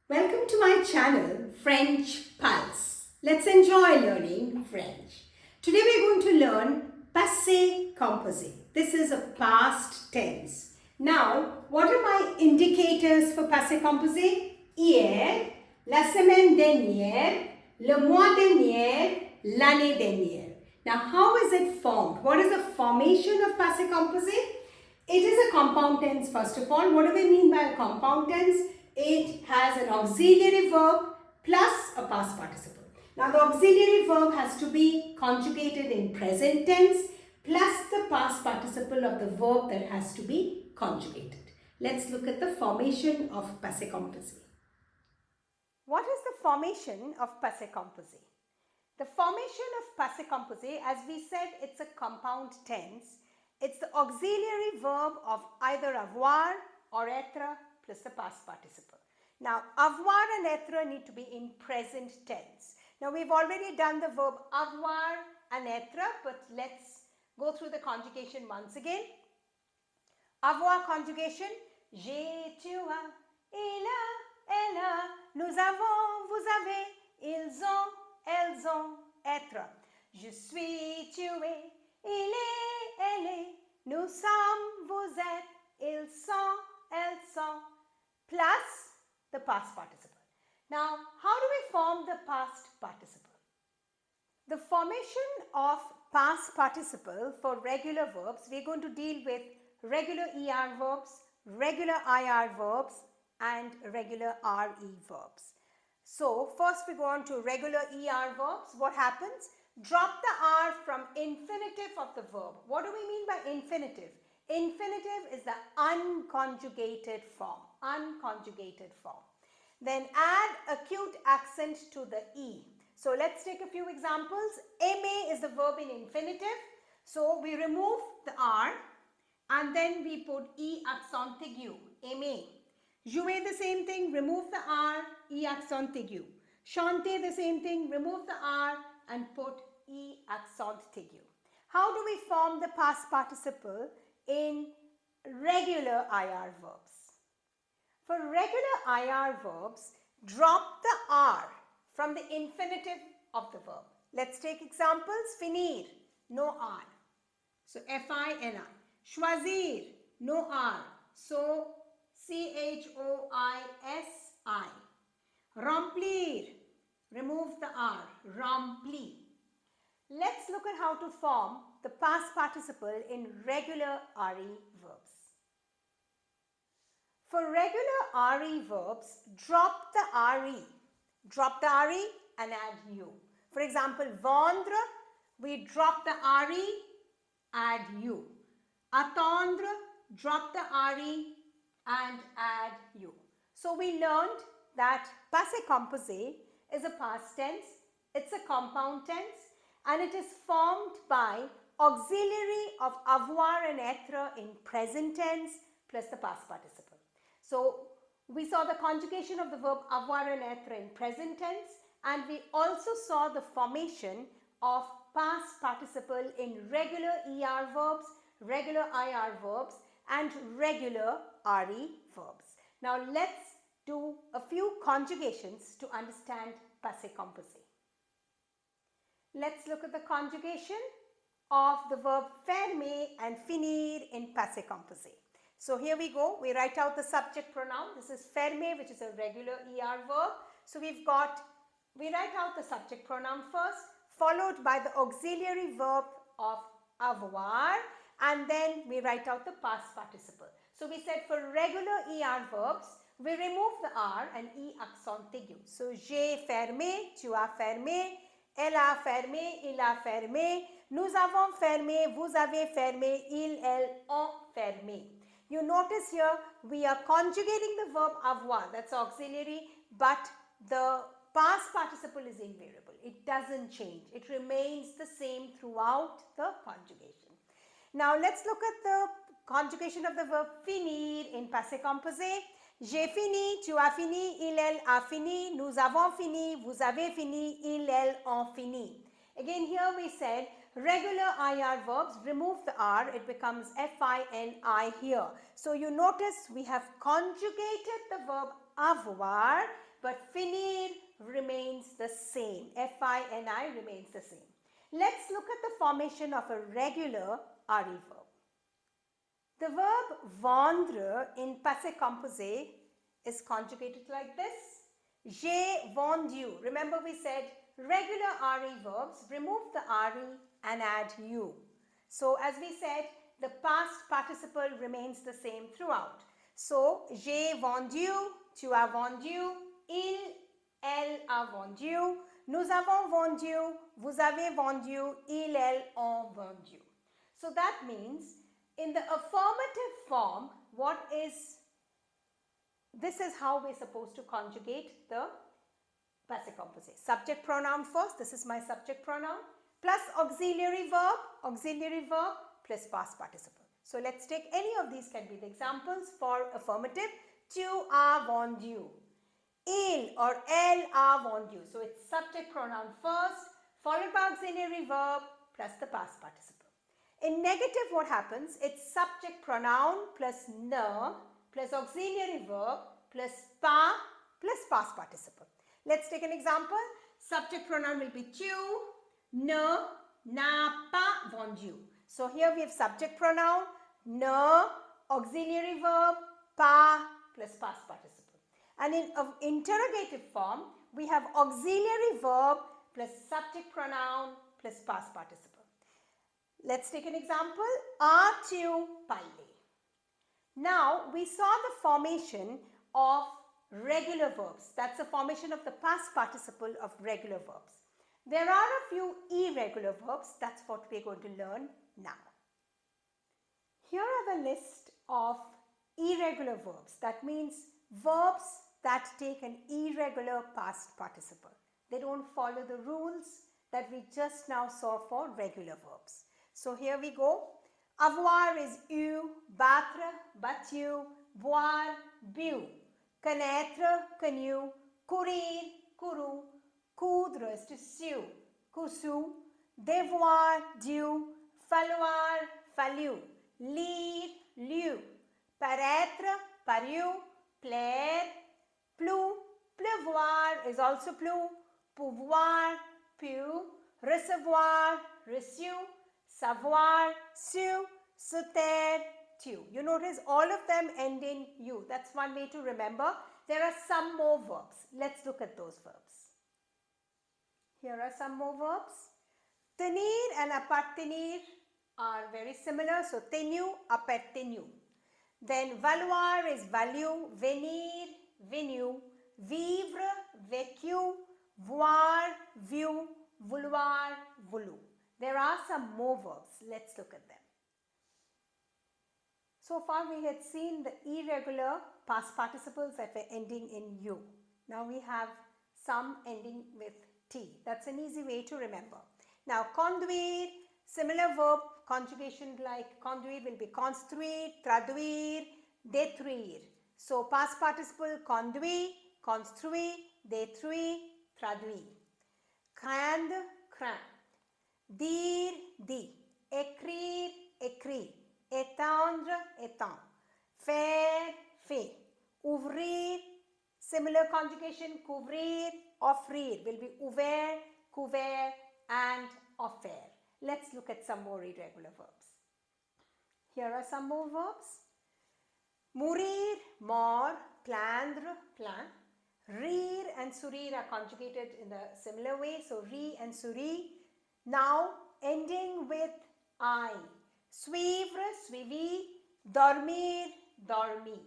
Welcome to my channel, French Pulse. Let's enjoy learning French. Today we're going to learn passé composé. This is a past tense. Now, what are my indicators for passé composé? Hier, la semaine dernière, le mois dernier, l'année dernière. Now, how is it formed? What is the formation of passé composé? It is a compound tense first of all. What do we mean by a compound tense? It has an auxiliary verb plus a past participle. Now the auxiliary verb has to be conjugated in present tense plus the past participle of the verb that has to be conjugated. Let's look at the formation of passé composé. What is the formation of passé composé? The formation of passé composé, as we said, it's a compound tense. It's the auxiliary verb of either avoir or être plus the past participle. Now, avoir and être need to be in present tense. Now, we've already done the verb avoir and être, but let's go through the conjugation once again. Avoir conjugation, j'ai, tu as, il a, elle a, nous avons, vous avez, ils ont, elles ont, être. Je suis, tu es, il est, elle est, nous sommes, vous êtes, ils sont, elles sont, plus the past participle. Now, how do we form the past participle? The formation of past participle for regular verbs, we are going to deal with regular ER verbs, regular IR verbs, and regular RE verbs. So, first we go on to regular ER verbs. What happens? Drop the R from infinitive of the verb. What do we mean by infinitive? Infinitive is the unconjugated form. Unconjugated form. Then add acute accent to the E. So let's take a few examples. Aimer is the verb in infinitive. So we remove the R and then we put E accent aigu. Aimer. Jouer the same thing, remove the R, E accent aigu. Chanter the same thing, remove the R and put E accent aigu. How do we form the past participle in regular IR verbs? For regular IR verbs, drop the R from the infinitive of the verb. Let's take examples. Finir, no R. So F-I-N-I. Choisir, no R. So C-H-O-I-S-I. Remplir, remove the R. Rempli. Let's look at how to form the past participle in regular RE verbs. For regular RE verbs, drop the RE. Drop the RE and add U. For example, vendre, we drop the RE, add U. Attendre, drop the RE and add U. So we learned that passé composé is a past tense, it's a compound tense, and it is formed by auxiliary of avoir and être in present tense plus the past participle. So we saw the conjugation of the verb avoir and être in present tense, and we also saw the formation of past participle in regular ER verbs, regular IR verbs, and regular RE verbs. Now let's do a few conjugations to understand passé composé. Let's look at the conjugation of the verb fermer and finir in passé composé. So here we go. We write out the subject pronoun. This is fermer, which is a regular ER verb. So we write out the subject pronoun first, followed by the auxiliary verb of avoir, and then we write out the past participle. So we said for regular ER verbs, we remove the R and E accent aigu. So j'ai fermé, tu as fermé, elle a fermé, il a fermé, nous avons fermé, vous avez fermé, ils, elles ont fermé. You notice here we are conjugating the verb avoir, that's auxiliary, but the past participle is invariable. It doesn't change. It remains the same throughout the conjugation. Now let's look at the conjugation of the verb finir in passé composé. J'ai fini, tu as fini, il, elle a fini, nous avons fini, vous avez fini, ils, elles ont fini. Again here we said regular IR verbs, remove the R, it becomes F-I-N-I here. So you notice we have conjugated the verb avoir, but finir remains the same. F-I-N-I remains the same. Let's look at the formation of a regular RE verb. The verb vendre in passé composé is conjugated like this. J'ai vendu. Remember we said regular RE verbs remove the RE and add U. So as we said, the past participle remains the same throughout. So, j'ai vendu, tu as vendu, elle a vendu, nous avons vendu, vous avez vendu, elles ont vendu. So that means in the affirmative form, this is how we're supposed to conjugate the passé composé. Subject pronoun first, this is my subject pronoun, plus auxiliary verb plus past participle. So let's take any of these can be the examples for affirmative. Tu as vendu. Il or elle a vendu. So it's subject pronoun first, followed by auxiliary verb plus the past participle. In negative, what happens? It's subject pronoun plus ne plus auxiliary verb plus pas plus past participle. Let's take an example. Subject pronoun will be tu, ne, n'a pas vendu. So here we have subject pronoun, ne, auxiliary verb, pas plus past participle. And in interrogative form, we have auxiliary verb plus subject pronoun plus past participle. Let's take an example. As-tu parlé? Now we saw the formation of regular verbs. That's the formation of the past participle of regular verbs. There are a few irregular verbs. That's what we're going to learn now. Here are the list of irregular verbs. That means verbs that take an irregular past participle. They don't follow the rules that we just now saw for regular verbs. So here we go. Avoir is eu, battre, battu, boire, bu. Connaître, connu, courir, couru, coudre is to sew, cousu, devoir, due, falloir, fallu, lire, lu, paraître, paru, plaire, plu, pleuvoir is also plu, pouvoir, pu, recevoir, reçu, savoir, su, se taire, tu. You notice all of them end in u. That's one way to remember. There are some more verbs. Let's look at those verbs. Here are some more verbs. Tenir and appartenir are very similar. So, tenu, appartenu. Then, valoir is value, venir, venu, vivre, vécu, voir, vu, vouloir, voulu. There are some more verbs. Let's look at them. So far we had seen the irregular past participles that were ending in u. Now we have some ending with t. That's an easy way to remember. Now conduire, similar verb conjugation like conduire will be construire, traduire, détruire. So past participle conduire, construire, détruire, traduire. Craindre, craint. Dire, dit. Écrire, écrit. Étendre, étend. Faire, fait. Ouvrir, similar conjugation, couvrir, offrir will be ouvert, couvert and offert. Let's look at some more irregular verbs. Here are some more verbs. Mourir, mort, plaindre, plaint. Rire and sourire are conjugated in a similar way. So, ri and souris. Now, ending with I. Suivre, suivi, dormir, dormi.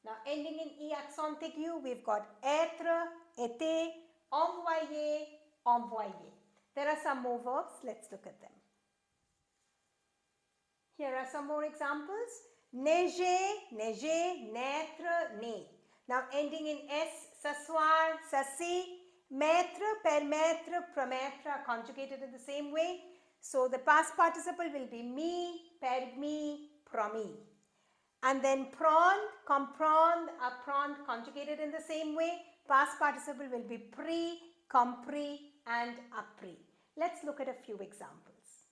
Now, ending in I accent aigu, we've got être, été, envoyer, envoyé. There are some more verbs. Let's look at them. Here are some more examples. Neiger, neiger, naître, né. Now, ending in S, s'asseoir, s'assit, mettre, permettre, promettre are conjugated in the same way. So, the past participle will be me, permis, promis. And then prendre, comprendre, apprendre conjugated in the same way. Past participle will be pris, compris and appris. Let's look at a few examples.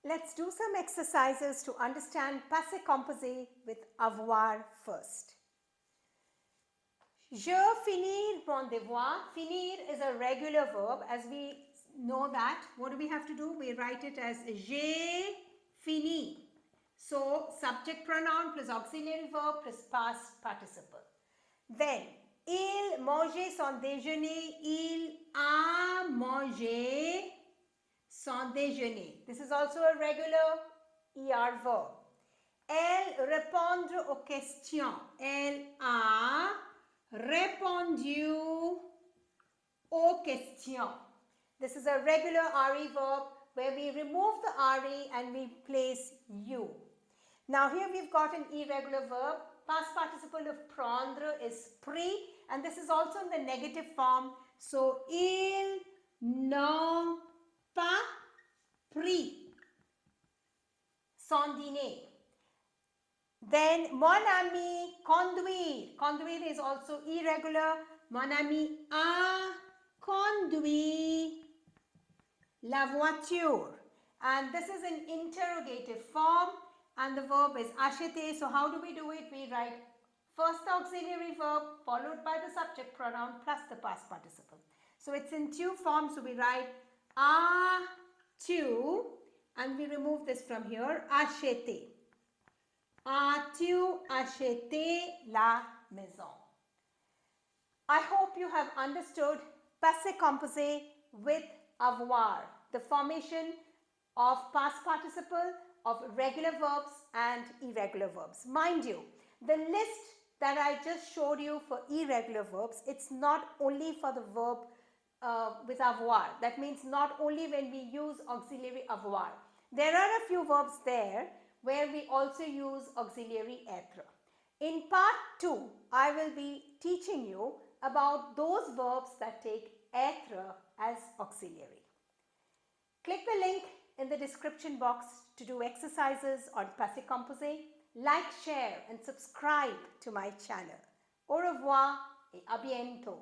Let's do some exercises to understand passé composé with avoir first. Je finis mon devoir. Finir is a regular verb. As we know that, what do we have to do? We write it as j'ai fini. So, subject pronoun plus auxiliary verb plus past participle. Then, il mangeait son déjeuner. Il a mangé son déjeuner. This is also a regular ER verb. Elle répondre aux questions. Elle a répondu aux questions. This is a regular RE verb where we remove the RE and we place U. Now here we've got an irregular verb. Past participle of prendre is pris, and this is also in the negative form. So, ils n'ont pas pris son dîner. Then, mon ami conduire. Conduire is also irregular. Mon ami a conduit la voiture. And this is an interrogative form. And the verb is acheter. So how do we do it? We write first the auxiliary verb followed by the subject pronoun plus the past participle. So it's in two forms. So we write as-tu and we remove this from here. Acheter. As-tu acheté la maison? I hope you have understood passé composé with avoir, the formation of past participle of regular verbs and irregular verbs. Mind you, the list that I just showed you for irregular verbs, it's not only for the verb with avoir. That means not only when we use auxiliary avoir. There are a few verbs there where we also use auxiliary être. In part 2, I will be teaching you about those verbs that take être as auxiliary. Click the link in the description box to do exercises on passé composé. Like, share and subscribe to my channel. Au revoir et à bientôt.